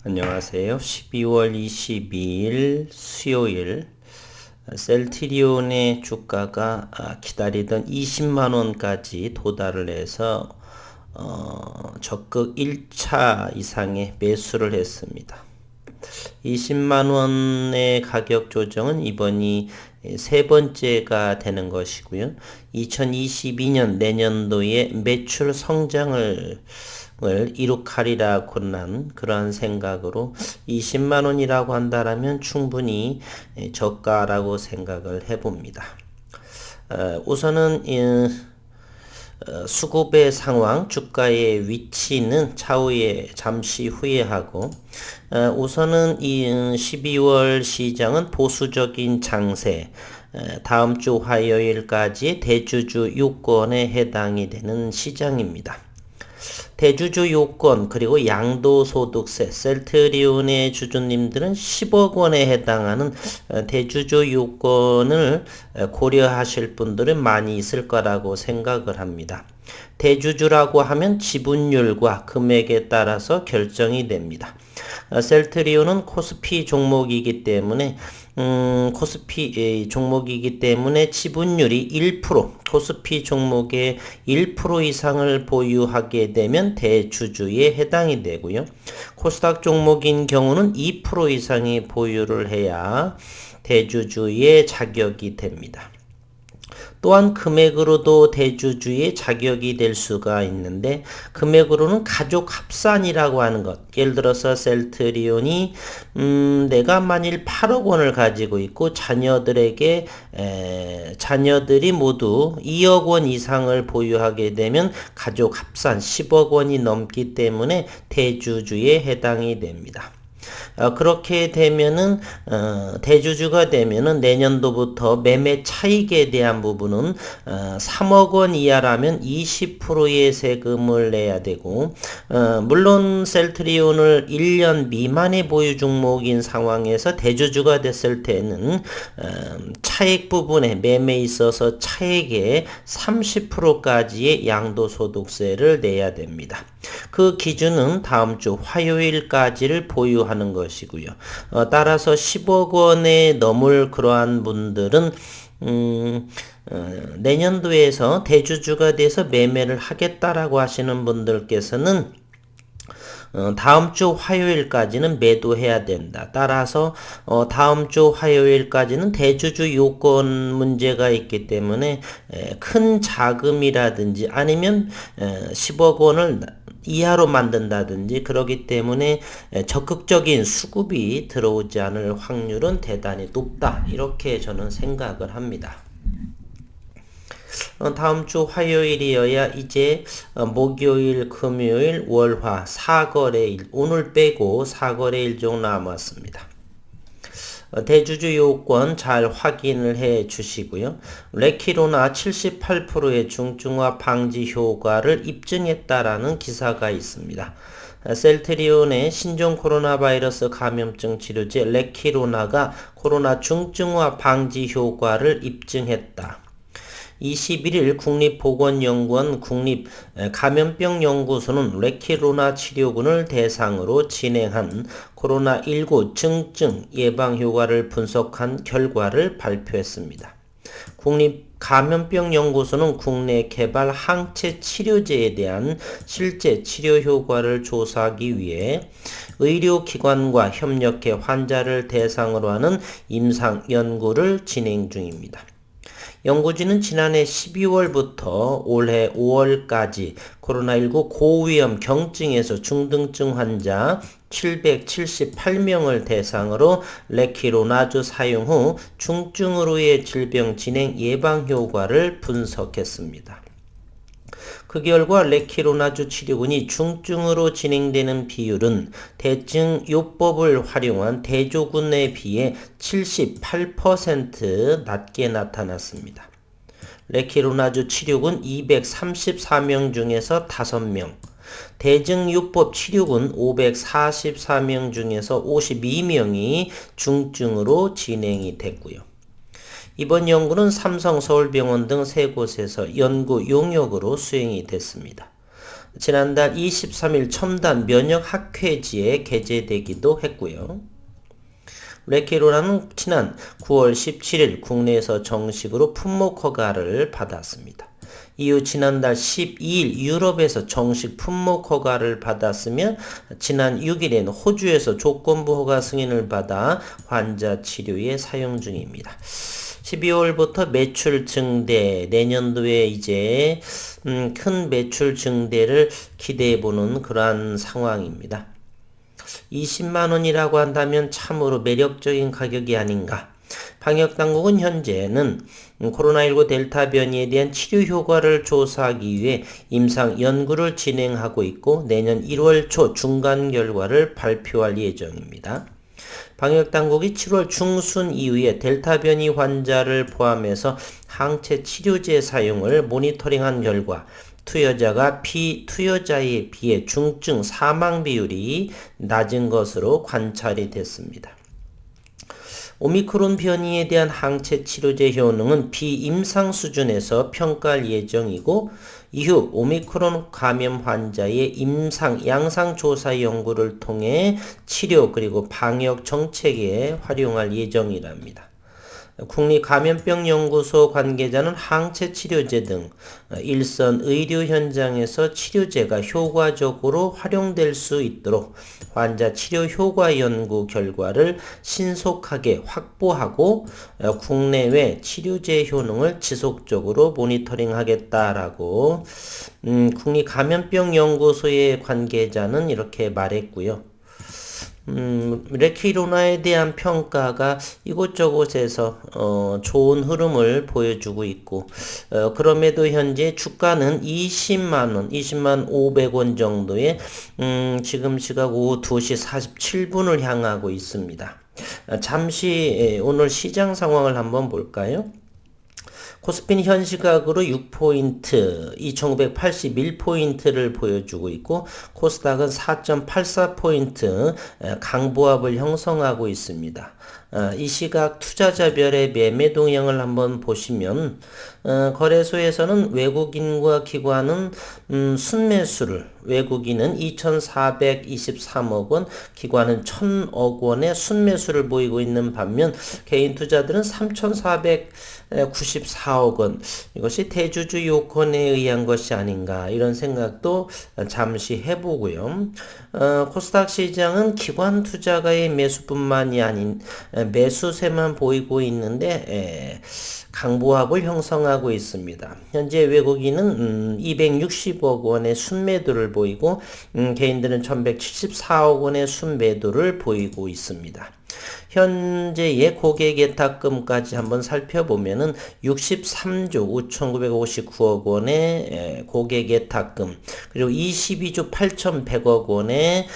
안녕하세요. 12월 22일 수요일 셀트리온의 주가가 기다리던 20만원까지 도달을 해서 적극 1차 이상의 매수를 했습니다. 20만원의 가격 조정은 이번이 세 번째가 되는 것이고요. 2022년 내년도에 매출 성장을 이룩하리라고 한 그러한 생각으로 20만원이라고 한다면 충분히 저가라고 생각을 해봅니다. 우선은 수급의 상황, 주가의 위치는 차후에 잠시 후에 하고 우선은 이 12월 시장은 보수적인 장세, 다음 주 화요일까지 대주주 요건에 해당이 되는 시장입니다. 대주주 요건 그리고 양도소득세, 셀트리온의 주주님들은 10억 원에 해당하는 대주주 요건을 고려하실 분들은 많이 있을 거라고 생각을 합니다. 대주주라고 하면 지분율과 금액에 따라서 결정이 됩니다. 셀트리온은 코스피 종목이기 때문에 코스피 종목이기 때문에 지분율이 1%, 코스피 종목의 1% 이상을 보유하게 되면 대주주에 해당이 되고요. 코스닥 종목인 경우는 2% 이상이 보유를 해야 대주주의 자격이 됩니다. 또한 금액으로도 대주주의 자격이 될 수가 있는데 금액으로는 가족 합산이라고 하는 것, 예를 들어서 셀트리온이 내가 만일 8억 원을 가지고 있고 자녀들이 모두 2억 원 이상을 보유하게 되면 가족 합산 10억 원이 넘기 때문에 대주주에 해당이 됩니다. 그렇게 되면은 대주주가 되면은 내년도부터 매매 차익에 대한 부분은 3억 원 이하라면 20%의 세금을 내야 되고 물론 셀트리온을 1년 미만의 보유 종목인 상황에서 대주주가 됐을 때는 차익 부분에 매매에 있어서 차익의 30%까지의 양도소득세를 내야 됩니다. 그 기준은 다음 주 화요일까지를 보유하는 것이고요. 따라서 10억 원에 넘을 그러한 분들은 내년도에서 대주주가 돼서 매매를 하겠다라고 하시는 분들께서는 다음 주 화요일까지는 매도해야 된다. 따라서 다음 주 화요일까지는 대주주 요건 문제가 있기 때문에 큰 자금이라든지 아니면 10억 원을 이하로 만든다든지 그러기 때문에 적극적인 수급이 들어오지 않을 확률은 대단히 높다. 이렇게 저는 생각을 합니다. 다음 주 화요일이어야 이제 목요일, 금요일, 월화 4거래일, 오늘 빼고 4거래일 정도 남았습니다. 대주주 요건 잘 확인을 해 주시고요. 레키로나 78%의 중증화 방지 효과를 입증했다라는 기사가 있습니다. 셀트리온의 신종 코로나 바이러스 감염증 치료제 레키로나가 코로나 중증화 방지 효과를 입증했다. 21일 국립보건연구원 국립감염병연구소는 레키로나 치료군을 대상으로 진행한 코로나19 증증 예방 효과를 분석한 결과를 발표했습니다. 국립감염병연구소는 국내 개발 항체 치료제에 대한 실제 치료 효과를 조사하기 위해 의료기관과 협력해 환자를 대상으로 하는 임상 연구를 진행 중입니다. 연구진은 지난해 12월부터 올해 5월까지 코로나19 고위험 경증에서 중등증 환자 778명을 대상으로 레키로나주 사용 후 중증으로의 질병 진행 예방 효과를 분석했습니다. 그 결과 레키로나주 치료군이 중증으로 진행되는 비율은 대증요법을 활용한 대조군에 비해 78% 낮게 나타났습니다. 레키로나주 치료군 234명 중에서 5명, 대증요법 치료군 544명 중에서 52명이 중증으로 진행이 됐고요. 이번 연구는 삼성 서울병원 등 세 곳에서 연구 용역으로 수행이 됐습니다. 지난달 23일 첨단 면역학회지에 게재되기도 했고요. 레키로나는 지난 9월 17일 국내에서 정식으로 품목 허가를 받았습니다. 이후 지난달 12일 유럽에서 정식 품목 허가를 받았으며 지난 6일에는 호주에서 조건부 허가 승인을 받아 환자 치료에 사용 중입니다. 12월부터 매출 증대, 내년도에 이제 큰 매출 증대를 기대해보는 그러한 상황입니다. 20만원이라고 한다면 참으로 매력적인 가격이 아닌가. 방역당국은 현재는 코로나19 델타 변이에 대한 치료 효과를 조사하기 위해 임상 연구를 진행하고 있고 내년 1월 초 중간 결과를 발표할 예정입니다. 방역당국이 7월 중순 이후에 델타 변이 환자를 포함해서 항체 치료제 사용을 모니터링한 결과 투여자가 비투여자에 비해 중증 사망 비율이 낮은 것으로 관찰이 됐습니다. 오미크론 변이에 대한 항체 치료제 효능은 비임상 수준에서 평가할 예정이고 이후 오미크론 감염 환자의 임상 양상 조사 연구를 통해 치료 그리고 방역 정책에 활용할 예정이랍니다. 국립감염병연구소 관계자는 항체 치료제 등 일선 의료 현장에서 치료제가 효과적으로 활용될 수 있도록 환자 치료 효과 연구 결과를 신속하게 확보하고 국내외 치료제 효능을 지속적으로 모니터링하겠다라고 국립감염병연구소의 관계자는 이렇게 말했고요. 레키로나에 대한 평가가 이곳저곳에서 좋은 흐름을 보여주고 있고 그럼에도 현재 주가는 20만 500원 정도의 지금 시각 오후 2시 47분을 향하고 있습니다. 잠시 오늘 시장 상황을 한번 볼까요? 코스피는 현 시각으로 6포인트, 2981포인트를 보여주고 있고 코스닥은 4.84포인트 강보합을 형성하고 있습니다. 이 시각 투자자별의 매매 동향을 한번 보시면 거래소에서는 외국인과 기관은 순매수를 외국인은 2,423억 원, 기관은 1,000억 원의 순매수를 보이고 있는 반면 개인 투자들은 3,494억 원, 이것이 대주주 요건에 의한 것이 아닌가 이런 생각도 잠시 해보고요. 코스닥 시장은 기관 투자가의 매수뿐만이 아닌 매수세만 보이고 있는데 강보합을 형성하고 있습니다. 현재 외국인은 260억 원의 순매도를 보이고 개인들은 1174억 원의 순매도를 보이고 있습니다. 현재의 고객예탁금까지 한번 살펴보면은 63조 5,959억 원의 고객예탁금 그리고 22조 8,100억 원의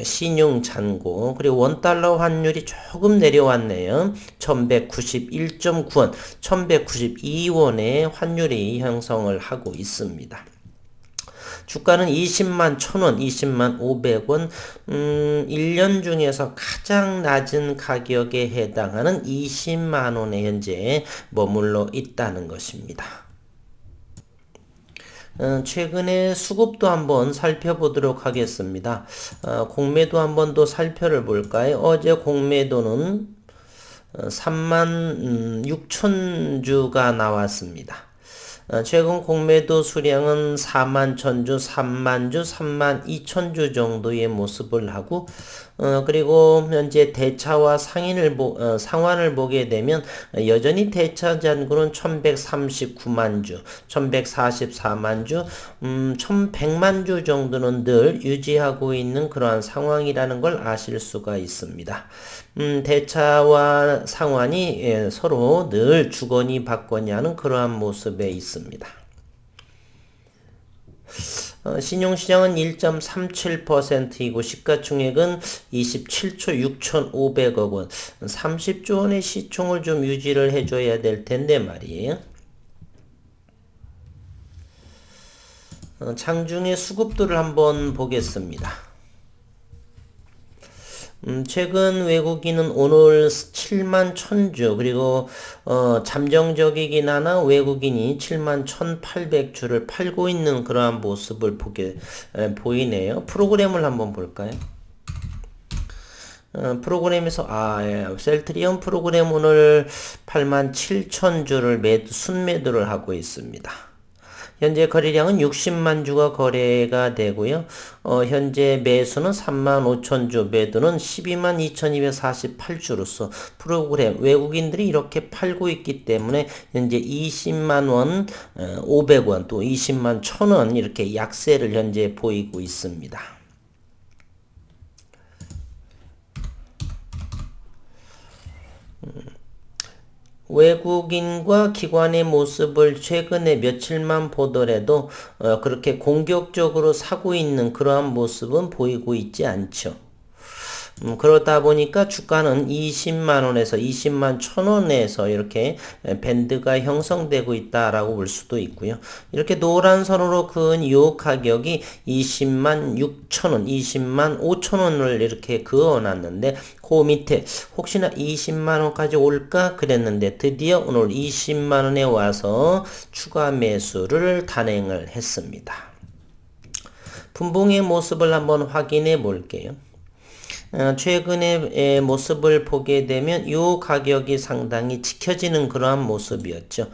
신용잔고 그리고 원달러 환율이 조금 내려왔네요. 1191.9원 1192원의 환율이 형성을 하고 있습니다. 주가는 20만 1,000원, 20만 500원, 1년 중에서 가장 낮은 가격에 해당하는 20만 원에 현재 머물러 있다는 것입니다. 최근에 수급도 한번 살펴보도록 하겠습니다. 공매도 한번 더 살펴볼까요? 어제 공매도는 3만 6천 주가 나왔습니다. 최근 공매도 수량은 4만 1,000주, 3만 주, 3만 2천 주 정도의 모습을 하고 그리고 현재 대차와 상환을 보게 되면 여전히 대차 잔고는 1139만 주, 1144만 주, 1100만 주 정도는 늘 유지하고 있는 그러한 상황이라는 걸 아실 수가 있습니다. 대차와 상환이 서로 늘 주거니 받거니 하는 그러한 모습에 있습니다. 신용시장은 1.37%이고 시가총액은 27조 6,500억 원, 30조 원의 시총을 좀 유지를 해줘야 될 텐데 말이에요. 장중의 수급도를 한번 보겠습니다. 최근 외국인은 오늘 7만 1000주, 그리고, 잠정적이긴 하나 외국인이 7만 1800주를 팔고 있는 그러한 모습을 보이네요. 프로그램을 한번 볼까요? 프로그램에서, 셀트리온 프로그램 오늘 8만 7천주를 순매도를 하고 있습니다. 현재 거래량은 60만 주가 거래가 되고요. 현재 매수는 3만 5천 주, 매도는 12만 2248주로서 프로그램 외국인들이 이렇게 팔고 있기 때문에 현재 20만 원, 500원, 또 20만 1000원 이렇게 약세를 현재 보이고 있습니다. 외국인과 기관의 모습을 최근에 며칠만 보더라도 그렇게 공격적으로 사고 있는 그러한 모습은 보이고 있지 않죠. 그러다 보니까 주가는 20만원에서 20만 1000원에서 이렇게 밴드가 형성되고 있다라고 볼 수도 있고요. 이렇게 노란 선으로 그은 이 가격이 20만 6천원, 20만 5천원을 이렇게 그어놨는데 그 밑에 혹시나 20만원까지 올까 그랬는데 드디어 오늘 20만원에 와서 추가 매수를 단행을 했습니다. 분봉의 모습을 한번 확인해 볼게요. 최근의 모습을 보게 되면 이 가격이 상당히 지켜지는 그러한 모습이었죠.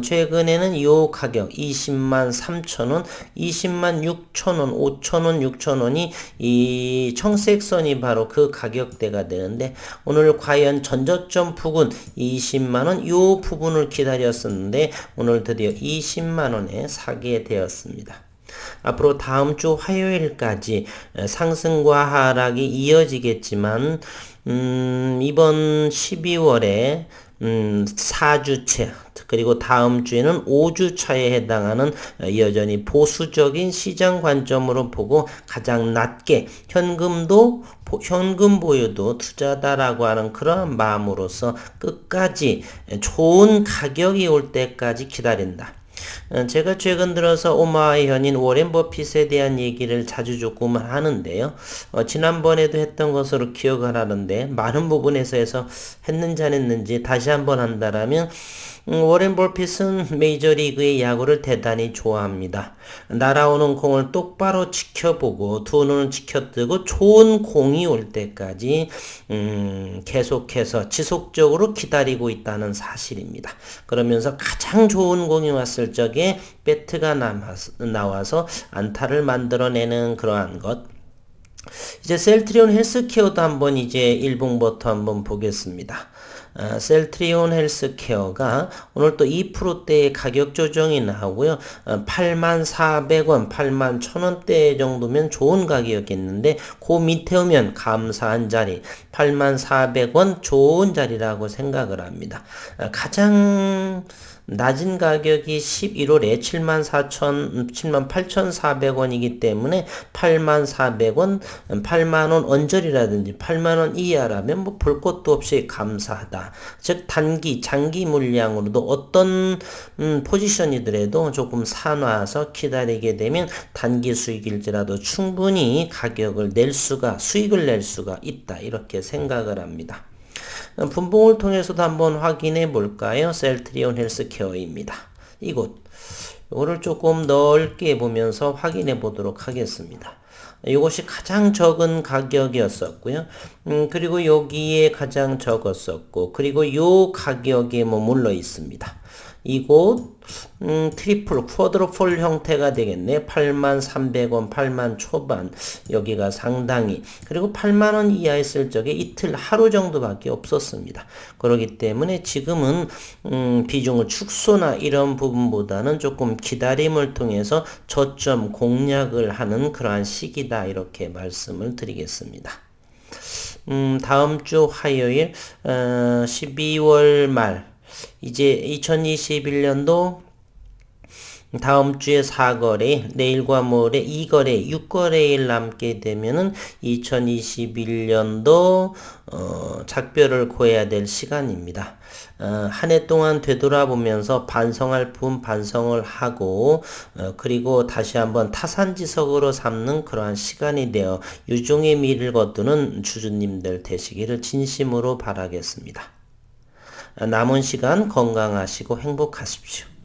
최근에는 이 가격 20만 3천원, 20만 6천원, 5천원, 6천원이 이 청색선이 바로 그 가격대가 되는데 오늘 과연 전저점 부근 20만원 이 부분을 기다렸었는데 오늘 드디어 20만원에 사게 되었습니다. 앞으로 다음 주 화요일까지 상승과 하락이 이어지겠지만 이번 12월에 4주째 그리고 다음 주에는 5주차에 해당하는 여전히 보수적인 시장 관점으로 보고 가장 낮게 현금 보유도 투자다라고 하는 그런 마음으로서 끝까지 좋은 가격이 올 때까지 기다린다. 제가 최근 들어서 오마이 현인 워렌 버핏에 대한 얘기를 자주 조금 하는데요. 지난번에도 했던 것으로 기억을 하는데 많은 부분에서 해서 했는지 안 했는지 다시 한번 한다라면 워렌 버핏은 메이저리그의 야구를 대단히 좋아합니다. 날아오는 공을 똑바로 지켜보고 두 눈을 지켜뜨고 좋은 공이 올 때까지 계속해서 지속적으로 기다리고 있다는 사실입니다. 그러면서 가장 좋은 공이 왔을 적에 배트가 나와서 안타를 만들어내는 그러한 것. 이제 셀트리온 헬스케어도 한번 이제 일봉부터 한번 보겠습니다. 셀트리온 헬스케어가 오늘 또 2%대의 가격 조정이 나오고요. 84,400원, 81,000원대 정도면 좋은 가격이었는데 그 밑에 오면 감사한 자리 84,400원 좋은 자리라고 생각을 합니다. 가장 낮은 가격이 11월에 78,400원이기 때문에 84,000원, 8만원 언저리라든지 8만원 이하라면 뭐 볼 것도 없이 감사하다. 즉 장기 물량으로도 어떤 포지션이더라도 조금 사놔서 기다리게 되면 단기 수익일지라도 충분히 수익을 낼 수가 있다. 이렇게 생각을 합니다. 분봉을 통해서도 한번 확인해 볼까요? 셀트리온 헬스케어입니다. 이거를 조금 넓게 보면서 확인해 보도록 하겠습니다. 이것이 가장 적은 가격이었었고요. 그리고 여기에 가장 적었었고, 그리고 요 가격에 머물러 있습니다. 이곳 트리플 쿼드로폴 형태가 되겠네. 83,300원 8만 초반 여기가 상당히 그리고 8만원 이하 있을 적에 이틀 하루 정도밖에 없었습니다. 그렇기 때문에 지금은 비중을 축소나 이런 부분보다는 조금 기다림을 통해서 저점 공략을 하는 그러한 시기다 이렇게 말씀을 드리겠습니다. 다음 주 화요일 12월 말 이제 2021년도 다음 주에 4거래, 내일과 모레 2거래, 6거래일 남게 되면은 2021년도 작별을 고해야 될 시간입니다. 한 해 동안 되돌아보면서 반성할 부분 반성을 하고 그리고 다시 한번 타산지석으로 삼는 그러한 시간이 되어 유종의 미를 거두는 주주님들 되시기를 진심으로 바라겠습니다. 남은 시간 건강하시고 행복하십시오.